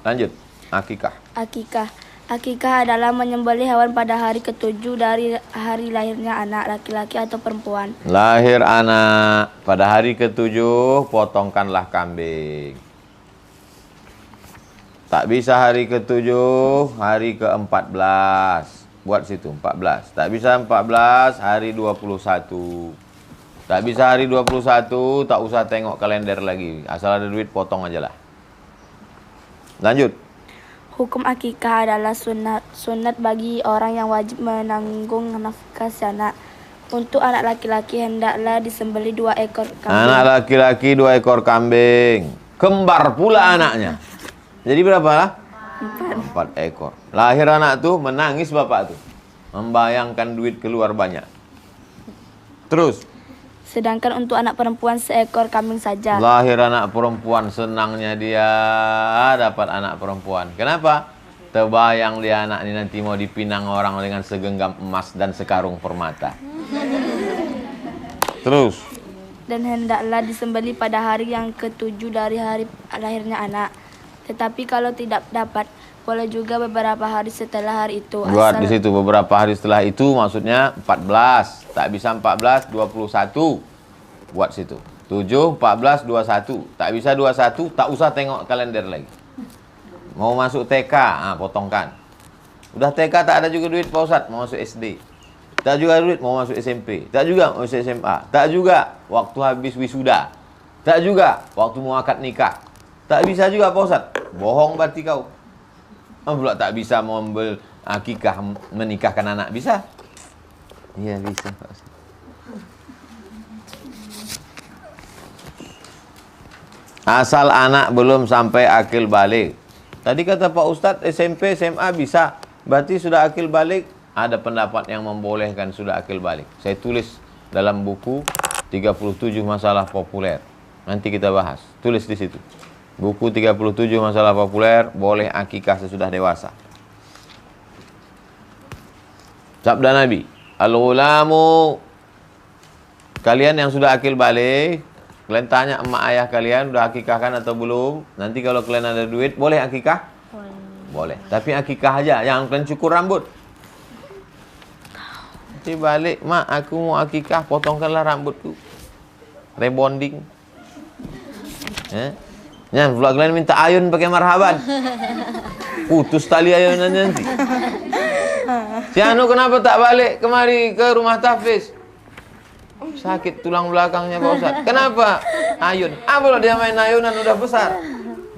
Lanjut. Akikah. Akikah. Akikah adalah menyembelih hewan pada hari ke-7 dari hari lahirnya anak laki-laki atau perempuan. Lahir anak pada hari ke-7, potongkanlah kambing. Tak bisa hari ke-7, hari ke-14. Buat situ 14. Tak bisa 14, hari 21. Tak bisa hari 21, tak usah tengok kalender lagi. Asal ada duit, potong aja lah. Lanjut. Hukum akikah adalah sunat bagi orang yang wajib menanggung nafkah si anak. Untuk anak laki-laki hendaklah disembelih 2 ekor kambing. Anak laki-laki 2 ekor kambing. Kembar pula anaknya. Jadi berapa lah? 4 ekor. Lahir anak tuh, menangis bapak tuh. Membayangkan duit keluar banyak. Terus. Sedangkan untuk anak perempuan 1 ekor kambing saja. Lahir anak perempuan, senangnya dia dapat anak perempuan. Kenapa? Terbayang dia anak ini nanti mau dipinang orang dengan segenggam emas dan sekarung permata. Terus. Dan hendaklah disembelih pada hari yang ke-7 dari hari lahirnya anak. Tetapi kalau tidak dapat, boleh juga beberapa hari setelah hari itu. Buat di situ beberapa hari setelah itu, maksudnya 14. Tak bisa 14, 21. Buat situ. 7, 14, 21. Tak bisa 21, tak usah tengok kalender lagi. Mau masuk TK, potongkan. Udah TK tak ada juga duit Pak Ustadz, mau masuk SD. Tak juga duit mau masuk SMP. Tak juga mau masuk SMA. Tak juga waktu habis wisuda. Tak juga waktu mau akad nikah. Tak bisa juga Pak Ustadz. Bohong berarti kau. Pula tak bisa membel akikah, menikahkan anak. Bisa? Iya bisa Pak Ustadz. Asal anak belum sampai akil balik. Tadi kata Pak Ustadz SMP, SMA bisa. Berarti sudah akil balik. Ada pendapat yang membolehkan sudah akil balik. Saya tulis dalam buku 37 masalah populer. Nanti kita bahas. Tulis di situ. Buku 37 masalah populer, boleh akikah sesudah dewasa. Sabda Nabi, al-ghulamu, kalian yang sudah akil balik, kalian tanya emak ayah kalian udah akikahkan atau belum. Nanti kalau kalian ada duit, boleh akikah? Boleh. Tapi akikah aja, jangan kalian cukur rambut. Nanti balik, mak aku mau akikah, potongkanlah rambutku. Rebonding. Ya, pula kalian minta ayun pakai marhaban. Putus tali ayunannya nanti. Si Anu kenapa tak balik kemari ke rumah tahfiz? Sakit tulang belakangnya Pak Ustadz. Kenapa? Ayun. Kalau dia main ayunan udah besar.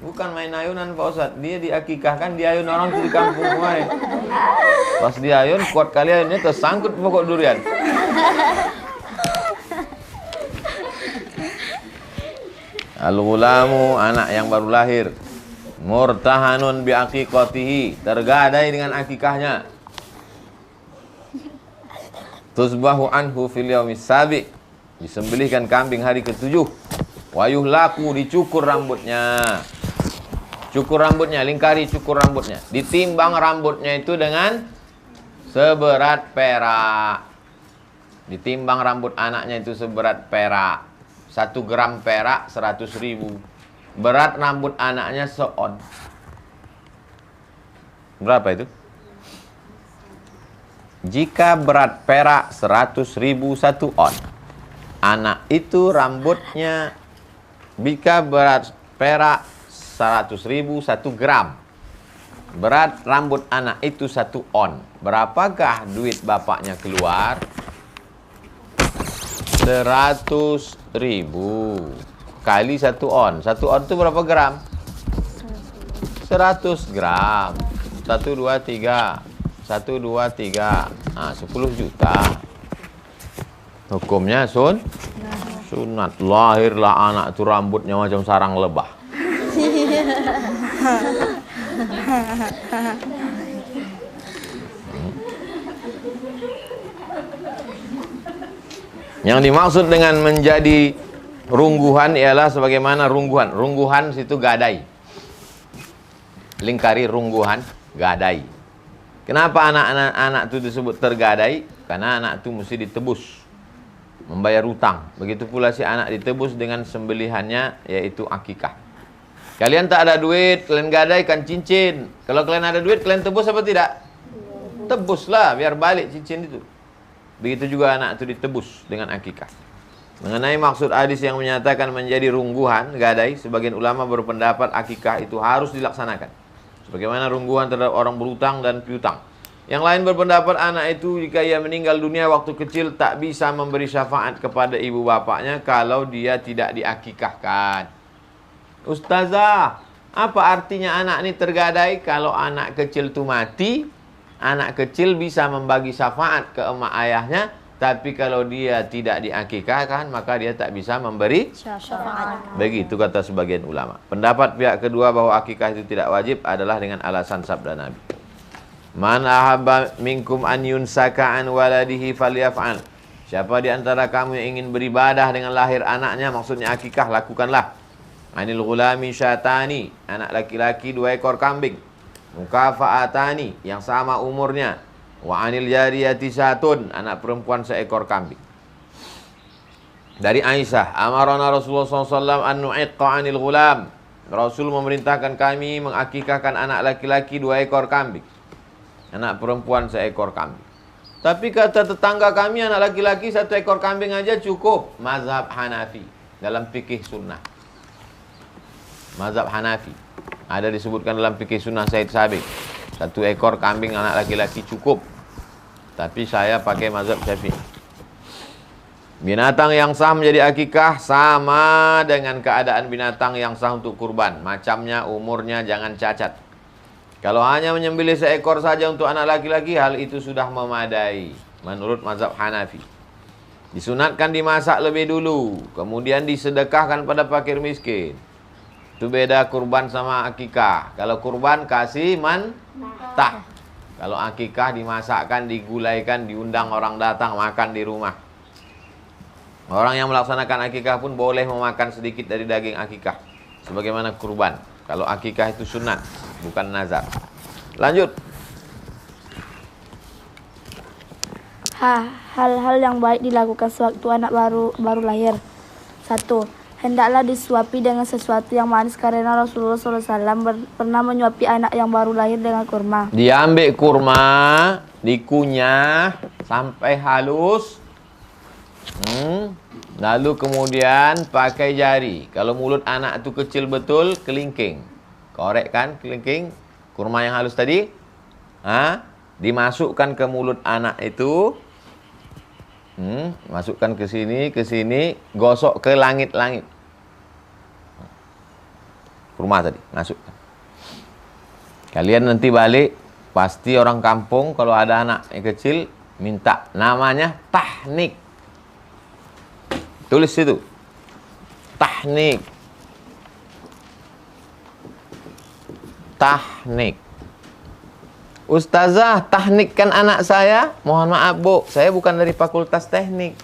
Bukan main ayunan Pak Ustadz. Dia diakikahkan, dia ayun orang di kampung kemarin. Pas dia ayun, kuat kali ayunnya tersangkut pokok durian. Al-ghulamu, anak yang baru lahir, murtahanun bi aqiqatihi, tergadai dengan akikahnya. Tuzbahu anhu fil yaumis sabi, disembelihkan kambing hari ke-7. Wa yuhlaku, dicukur rambutnya. Cukur rambutnya, lingkari cukur rambutnya. Ditimbang rambutnya itu dengan seberat perak. Ditimbang rambut anaknya itu seberat perak. 1 gram perak 100.000. Berat rambut anaknya seon. Berapa itu? Jika berat perak 100.000 1 on. Anak itu rambutnya, jika berat perak 100.000 1 gram. Berat rambut anak itu 1 on. Berapakah duit bapaknya keluar? 100.000 kali 1 on. 1 on itu berapa gram? 100 gram. 1, 2, 3. 1, 2, 3. 10 juta. Hukumnya sunat. Lahirlah anak itu rambutnya macam sarang lebah. Yang dimaksud dengan menjadi rungguhan ialah sebagaimana rungguhan. Rungguhan situ gadai. Lingkari rungguhan, gadai. Kenapa anak-anak itu disebut tergadai? Karena anak itu mesti ditebus, membayar utang. Begitu pula si anak ditebus dengan sembelihannya, yaitu akikah. Kalian tak ada duit, kalian gadaikan cincin. Kalau kalian ada duit, kalian tebus apa tidak? Tebuslah, biar balik cincin itu. Begitu juga anak itu ditebus dengan akikah. Mengenai maksud hadis yang menyatakan menjadi rungguhan, gadai, sebagian ulama berpendapat akikah itu harus dilaksanakan. Sebagaimana rungguhan terhadap orang berutang dan piutang. Yang lain berpendapat anak itu jika ia meninggal dunia waktu kecil tak bisa memberi syafaat kepada ibu bapaknya kalau dia tidak diakikahkan. Ustazah, apa artinya anak ini tergadai? Kalau anak kecil itu mati, anak kecil bisa membagi syafaat ke emak ayahnya, tapi kalau dia tidak diakikahkan, maka dia tak bisa memberi Syafaat. Begitu kata sebagian ulama. Pendapat pihak kedua bahwa akikah itu tidak wajib adalah dengan alasan sabda Nabi. Man ahabba minkum an yunsaka an waladihi falyaf'al. Siapa di antara kamu yang ingin beribadah dengan lahir anaknya, maksudnya akikah, lakukanlah. Anil ghulami syatani, anak laki-laki 2 ekor kambing. Mukafa'atani, yang sama umurnya. Wa anil jariyati syatun, anak perempuan 1 ekor kambing. Dari Aisyah, amarana Rasulullah SAW an nu'iqqa anil ghulam. Rasul memerintahkan kami mengakikahkan anak laki-laki 2 ekor kambing. Anak perempuan 1 ekor kambing. Tapi kata tetangga kami, anak laki-laki 1 ekor kambing aja cukup. Mazhab Hanafi dalam fikih sunnah. Mazhab Hanafi ada disebutkan dalam fikih sunnah Said Sabiq, 1 ekor kambing anak laki-laki cukup. Tapi saya pakai mazhab Syafi'i. Binatang yang sah menjadi akikah sama dengan keadaan binatang yang sah untuk kurban. Macamnya, umurnya, jangan cacat. Kalau hanya menyembelih 1 ekor saja untuk anak laki-laki, hal itu sudah memadai menurut mazhab Hanafi. Disunatkan dimasak lebih dulu, kemudian disedekahkan pada fakir miskin. Itu beda kurban sama akikah. Kalau kurban kasih mentah. Kalau akikah dimasakkan, digulaikan, diundang orang datang makan di rumah. Orang yang melaksanakan akikah pun boleh memakan sedikit dari daging akikah, sebagaimana kurban. Kalau akikah itu sunat, bukan nazar. Lanjut. Hal-hal yang baik dilakukan sewaktu anak baru lahir. 1. Hendaklah disuapi dengan sesuatu yang manis karena Rasulullah SAW pernah menyuapi anak yang baru lahir dengan kurma. Diambil kurma, dikunyah sampai halus. Lalu kemudian pakai jari. Kalau mulut anak itu kecil betul, kelingking. Korek kan, kelingking. Kurma yang halus tadi, dimasukkan ke mulut anak itu. Masukkan ke sini, gosok ke langit-langit. Kurma tadi, masukkan. Kalian nanti balik, pasti orang kampung kalau ada anak yang kecil, minta namanya tahnik. Tulis situ. Tahnik. Tahnik. Ustazah, tahnikkan anak saya. Mohon maaf, Bu, saya bukan dari Fakultas Teknik.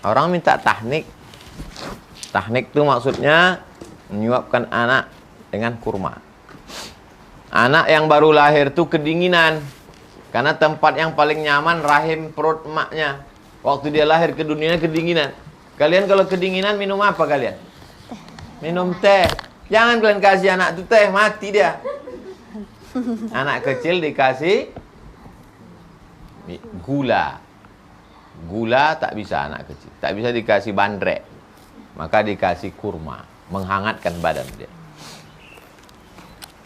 Orang minta tahnik. Tahnik itu maksudnya menyuapkan anak dengan kurma. Anak yang baru lahir itu kedinginan. Karena tempat yang paling nyaman rahim perut emaknya. Waktu dia lahir ke dunia kedinginan. Kalian kalau kedinginan minum apa kalian? Minum teh. Jangan kalian kasih anak itu teh, mati dia. Anak kecil dikasih gula. Gula tak bisa anak kecil. Tak bisa dikasih bandrek. Maka dikasih kurma. Menghangatkan badan dia.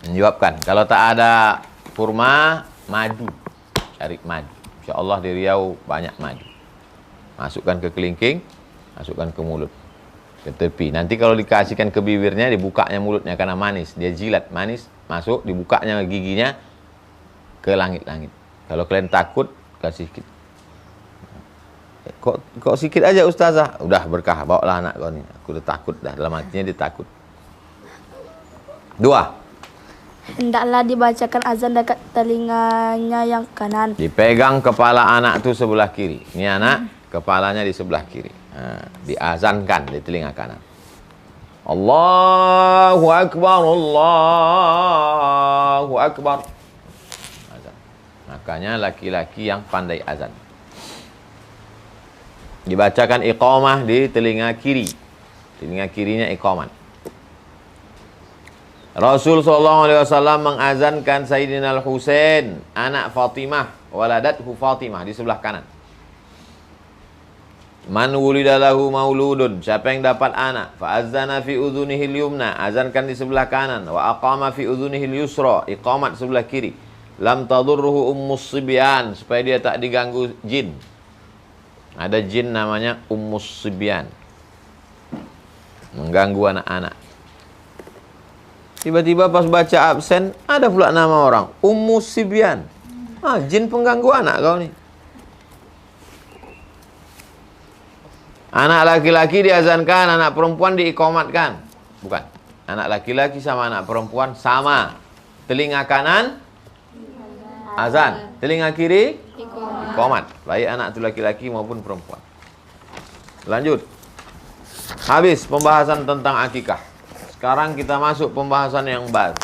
Menyuapkan. Kalau tak ada kurma, madu. Cari madu. InsyaAllah di Riau banyak madu. Masukkan ke kelingking, masukkan ke mulut, ke tepi. Nanti kalau dikasihkan ke bibirnya, dibukanya mulutnya karena manis. Dia jilat, manis, masuk, dibukanya giginya ke langit-langit. Kalau kalian takut, kasih sedikit. Kok sikit aja Ustazah? Udah berkah, bawalah anak kau ni. Aku udah takut dah, dalam hatinya dia takut. 2. Hendaklah dibacakan azan dekat telinganya yang kanan. Dipegang kepala anak tu sebelah kiri. Ini anak, kepalanya di sebelah kiri. Diazankan di telinga kanan. Allahu Akbar, Allahu Akbar. Azan. Makanya laki-laki yang pandai azan. Dibacakan iqamah di telinga kiri. Telinga kirinya iqamat. Rasul SAW mengazankan Sayyidina Al-Husain, anak Fatimah, waladathu Fatimah, di sebelah kanan. Man wulidalahu mauludun, siapa yang dapat anak, fa'azzana fi udhunihil yumna, azankan di sebelah kanan, wa aqama fi udhunihil yusra, iqamat sebelah kiri. Lam tadurruhu ummus sibyan, supaya dia tak diganggu jin. Ada jin namanya ummus sibyan, mengganggu anak-anak. Tiba-tiba pas baca absen, ada pula nama orang, ummus sibyan. Jin pengganggu anak kau nih. Anak laki-laki diazankan, anak perempuan diikomatkan. Bukan. Anak laki-laki sama anak perempuan sama. Telinga kanan azan, telinga kiri ikomat. Baik anak itu laki-laki maupun perempuan. Lanjut. Habis pembahasan tentang akikah. Sekarang kita masuk pembahasan yang baru.